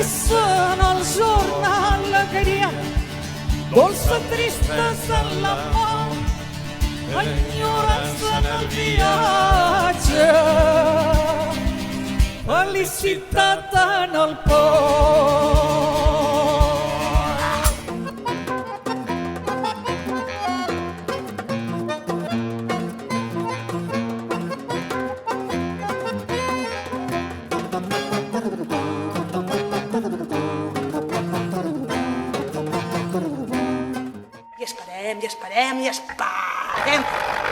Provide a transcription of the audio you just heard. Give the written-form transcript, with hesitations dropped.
és en el jornal alegria, dolça tristesa en la mort, enyorança en el viatge, felicitat en el port. I esperem, i esperem, i esperem.